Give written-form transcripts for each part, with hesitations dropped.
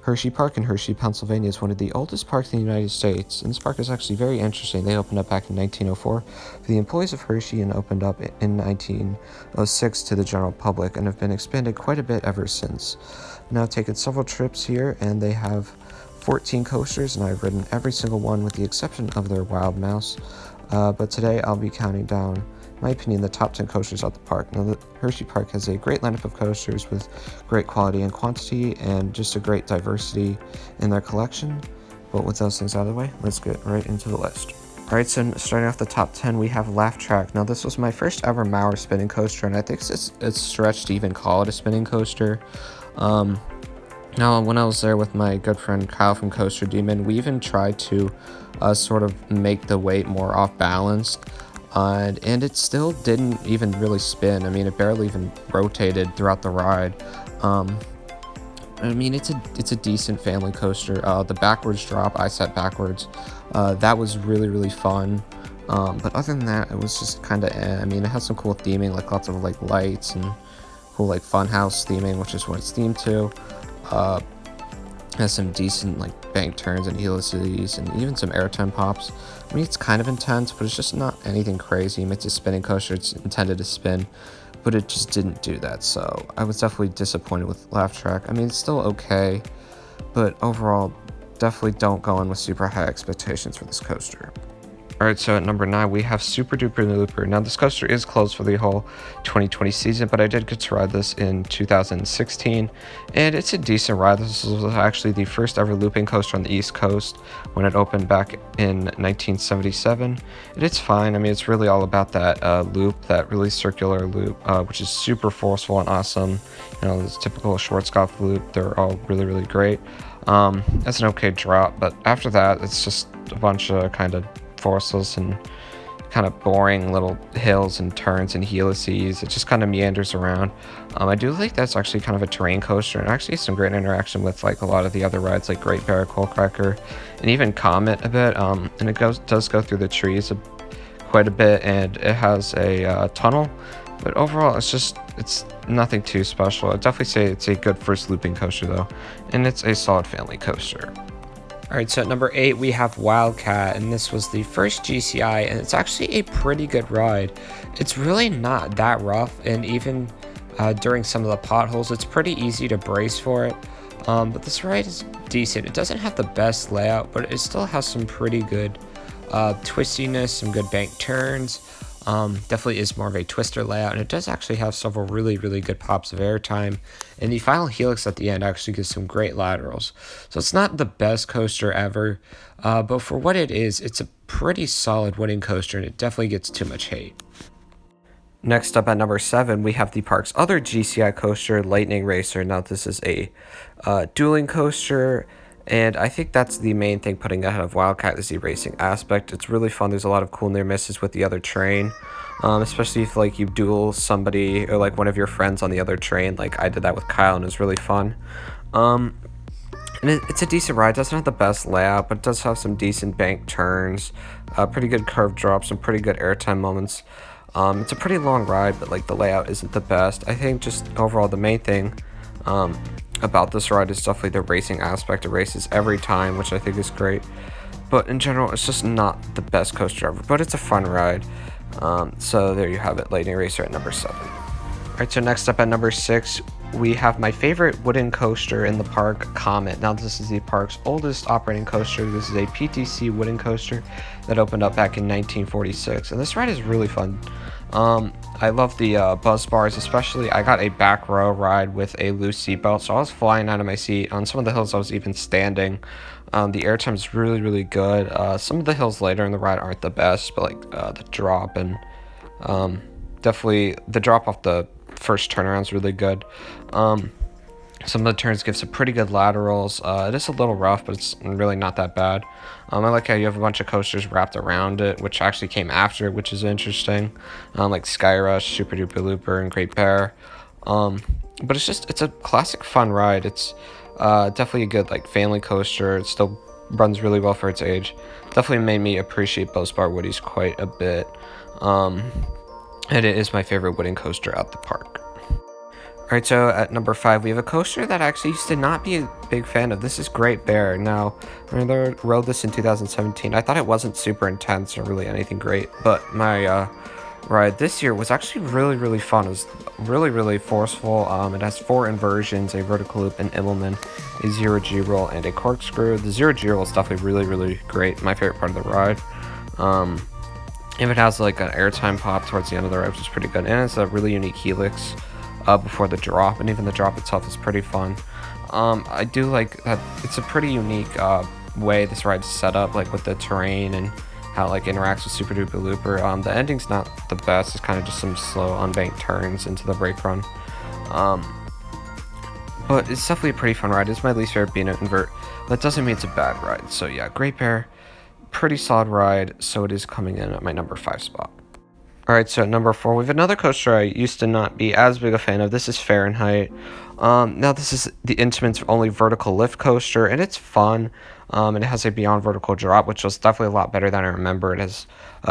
Hershey Park in Hershey, Pennsylvania is one of the oldest parks in the United States, and this park is actually very interesting. They opened up back in 1904 for the employees of Hershey and opened up in 1906 to the general public and have been expanded quite a bit ever since. Now I've taken several trips here and they have 14 coasters and I've ridden every single one with the exception of their Wild Mouse, but today I'll be counting down, in my opinion, the top 10 coasters at the park. Now, the Hershey Park has a great lineup of coasters with great quality and quantity and just a great diversity in their collection. But with those things out of the way, let's get right into the list. Alright, so starting off the top 10, we have LAFF TRAKK. Now, this was my first ever MAURER spinning coaster, and I think it's stretched to even call it a spinning coaster. Now, when I was there with my good friend Kyle from Coaster Demon, we even tried to sort of make the weight more off-balanced. And it still didn't even really spin. I mean, it barely even rotated throughout the ride. I mean, it's a decent family coaster. The backwards drop, I sat backwards. That was really fun. But other than that, it was just kind of I mean, it has some cool theming, like lots of like lights and cool like funhouse theming, which is what it's themed to. Has some decent like bank turns and helices and even some airtime pops. I mean, it's kind of intense, but it's just not anything crazy. I mean, it's a spinning coaster, it's intended to spin, but it just didn't do that. So I was definitely disappointed with LAFF TRAKK. I mean, it's still okay, but overall, definitely don't go in with super high expectations for this coaster. Alright, so at number 9, we have SOOPERDOOPERLOOPER. Now, this coaster is closed for the whole 2020 season, but I did get to ride this in 2016, and it's a decent ride. This was actually the first ever looping coaster on the East Coast when it opened back in 1977, and it's fine. I mean, it's really all about that loop, that really circular loop, which is super forceful and awesome. You know, this typical Schwarzkopf loop, they're all really great. That's an okay drop, but after that, it's just a bunch of kind of forceless and kind of boring little hills and turns and helices. It just kind of meanders around. I do think that's actually kind of a terrain coaster and actually some great interaction with like a lot of the other rides like Great Bear, Coal Cracker, and even Comet a bit. And it does go through the trees quite a bit, and it has a tunnel. But overall, it's nothing too special. I'd definitely say it's a good first looping coaster though, and it's a solid family coaster. Alright, so at number 8, we have WILDCAT, and this was the first GCI, and it's actually a pretty good ride. It's really not that rough, and even during some of the potholes, it's pretty easy to brace for it. But this ride is decent. It doesn't have the best layout, but it still has some pretty good twistiness, some good bank turns. Definitely is more of a twister layout, and it does actually have several really good pops of airtime, and the final helix at the end actually gives some great laterals. So it's not the best coaster ever, but for what it is, it's a pretty solid winning coaster, and it definitely gets too much hate. Next up at number 7, we have the park's other GCI coaster, Lightning Racer. Now, this is a dueling coaster, and I think that's the main thing putting ahead of WILDCAT is the racing aspect. It's really fun. There's a lot of cool near misses with the other train, especially if like you duel somebody or like one of your friends on the other train. Like I did that with Kyle, and it was really fun. And it's a decent ride. It doesn't have the best layout, but it does have some decent bank turns, pretty good curve drops, and pretty good airtime moments. It's a pretty long ride, but like the layout isn't the best. I think just overall the main thing about this ride is definitely the racing aspect. It races every time, which I think is great, but in general it's just not the best coaster ever, but it's a fun ride. So there you have it, Lightning Racer at number 7. Alright, so next up at number 6, we have my favorite wooden coaster in the park, COMET. Now, this is the park's oldest operating coaster. This is a PTC wooden coaster that opened up back in 1946, and this ride is really fun. I love the buzz bars, especially. I got a back row ride with a loose seatbelt, so I was flying out of my seat. On some of the hills, I was even standing. The airtime is really good. Some of the hills later in the ride aren't the best, but like the drop and definitely the drop off the first turnaround is really good. Some of the turns give some pretty good laterals. It is a little rough, but it's really not that bad. I like how you have a bunch of coasters wrapped around it, which actually came after it, which is interesting. Like SKYRUSH, SOOPERDOOPERLOOPER, and Great Bear. But it's a classic fun ride. It's definitely a good like family coaster. It still runs really well for its age. Definitely made me appreciate Both Bar Woodies quite a bit. And it is my favorite wooden coaster at the park. Alright, so at number 5, we have a coaster that I actually used to not be a big fan of. This is Great Bear. Now, I rode this in 2017. I thought it wasn't super intense or really anything great, but my ride this year was actually really fun. It was really forceful. It has 4 inversions, a vertical loop, an Immelman, a 0G roll, and a corkscrew. The 0G roll is definitely really great. My favorite part of the ride. If it has like an airtime pop towards the end of the ride, which is pretty good, and it's a really unique helix before the drop, and even the drop itself is pretty fun. I do like that it's a pretty unique way this ride is set up, like with the terrain and how it like interacts with Super Duper Looper. The ending's not the best. It's kind of just some slow unbanked turns into the brake run. But it's definitely a pretty fun ride. It's my least favorite being an invert. That doesn't mean it's a bad ride. So yeah, Great Bear, pretty solid ride. So it is coming in at my number 5 spot. Alright, so at number 4, we have another coaster I used to not be as big a fan of. This is Fahrenheit. Now this is the Intamin's only vertical lift coaster, and it's fun. And it has a beyond vertical drop, which was definitely a lot better than I remember. It has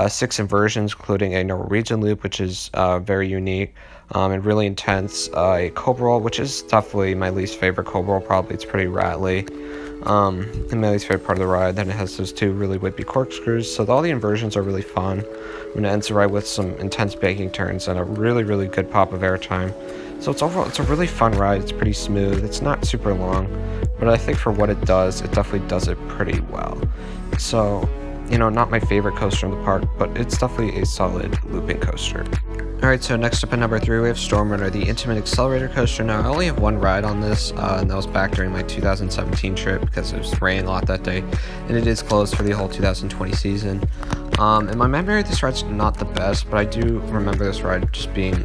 6 inversions, including a Norwegian loop, which is very unique and really intense. A Cobra roll, which is definitely my least favorite Cobra roll, probably. It's pretty rattly. And my least favorite part of the ride. Then it has those 2 really whippy corkscrews. So all the inversions are really fun. And it ends the ride with some intense banking turns and a really good pop of airtime. So it's a really fun ride. It's pretty smooth. It's not super long, but I think for what it does, it definitely does it pretty well. So, you know, not my favorite coaster in the park, but it's definitely a solid looping coaster. Alright, so next up at number 3, we have Stormrunner, the INTAMIN accelerator coaster. Now, I only have 1 ride on this, and that was back during my 2017 trip because it was raining a lot that day, and it is closed for the whole 2020 season. In my memory, this ride's not the best, but I do remember this ride just being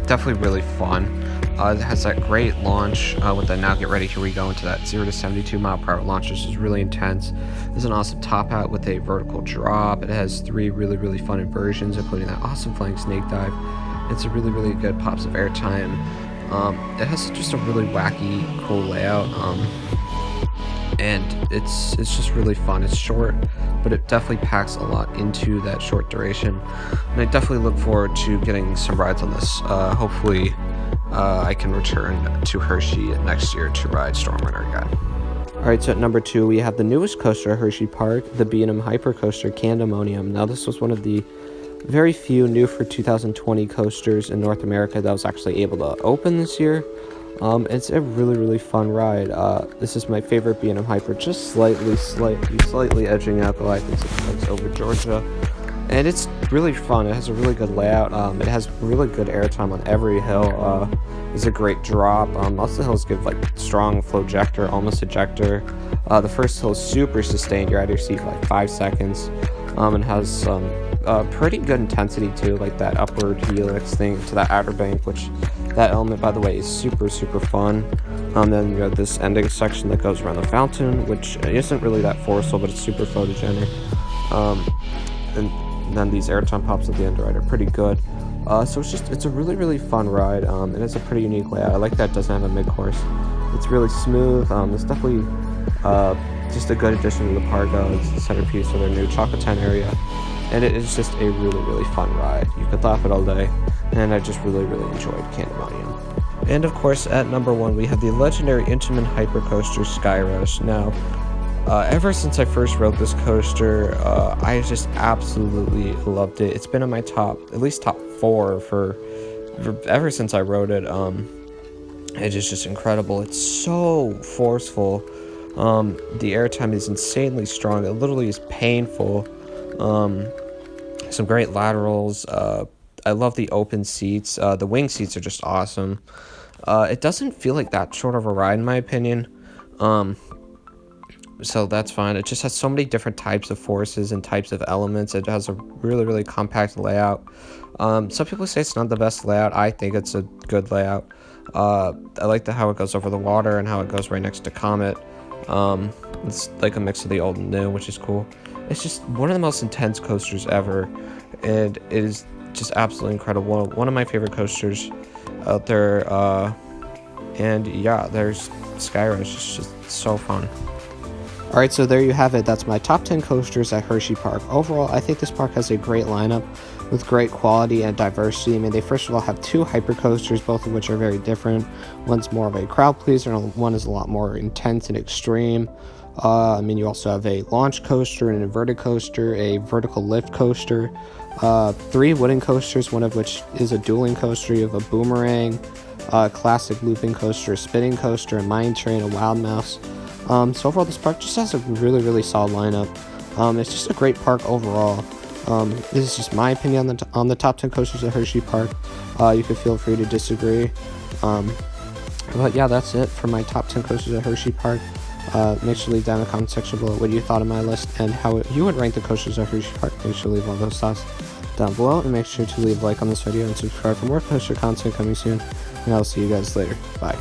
definitely really fun. It has that great launch with the now get ready, here we go into that 0 to 72 mile per hour launch, which is really intense. There's an awesome top out with a vertical drop. It has 3 really fun inversions, including that awesome flying snake dive. It's a really good pops of airtime. It has just a really wacky, cool layout, and it's just really fun. It's short, but it definitely packs a lot into that short duration. And I definitely look forward to getting some rides on this. Hopefully, I can return to Hershey next year to ride Stormrunner again. Alright, so at number 2, we have the newest coaster at Hersheypark, the B&M Hypercoaster CANDYMONIUM. Now, this was one of the very few new for 2020 coasters in North America that was actually able to open this year. It's a really fun ride. This is my favorite B&M Hyper, just slightly edging out Galactic Six over Georgia. And it's really fun. It has a really good layout. It has really good airtime on every hill. It's a great drop. Most of the hills give like strong flowjector, almost ejector. The first hill is super sustained. You're out of your seat for like 5 seconds. And has some pretty good intensity too, like that upward helix thing to that outer bank, which that element, by the way, is super fun. Then you have this ending section that goes around the fountain, which isn't really that forceful, but it's super photogenic. And then these airtime pops at the end ride are pretty good. So it's a really fun ride, and it's a pretty unique layout. I like that it doesn't have a mid-course. It's really smooth. It's definitely just a good addition to the park. It's the centerpiece of their new Chocolate Town area, and it is just a really fun ride. You could laugh it all day, and I just really enjoyed CANDYMONIUM. And of course, at number 1, we have the legendary Intamin Hypercoaster SKYRUSH. Now, ever since I first rode this coaster, I just absolutely loved it. It's been in my top 4 for ever since I rode it. It is just incredible. It's so forceful. The airtime is insanely strong. It literally is painful. Some great laterals. I love the open seats. The wing seats are just awesome. It doesn't feel like that short of a ride, in my opinion. So that's fine. It just has so many different types of forces and types of elements. It has a really compact layout. Some people say it's not the best layout. I think it's a good layout. I like how it goes over the water and how it goes right next to Comet. It's like a mix of the old and new, which is cool. It's just one of the most intense coasters ever, and it is just absolutely incredible. One of my favorite coasters out there. And yeah, there's SKYRUSH. It's just so fun. Alright, so there you have it. That's my top 10 coasters at Hersheypark. Overall, I think this park has a great lineup with great quality and diversity. I mean, they first of all have 2 hyper coasters, both of which are very different. One's more of a crowd pleaser, and one is a lot more intense and extreme. I mean, you also have a launch coaster, an inverted coaster, a vertical lift coaster, 3 wooden coasters, one of which is a dueling coaster. You have a boomerang, a classic looping coaster, a spinning coaster, a mine train, a wild mouse. So overall, this park just has a really solid lineup. It's just a great park overall. This is just my opinion on the top 10 coasters at Hersheypark. You could feel free to disagree. But yeah, that's it for my top 10 coasters at Hersheypark. Make sure to leave down in the comment section below what you thought of my list and how you would rank the coasters at Hersheypark. Make sure to leave all those thoughts down below, and make sure to leave a like on this video and subscribe for more coaster content coming soon. And I'll see you guys later. Bye.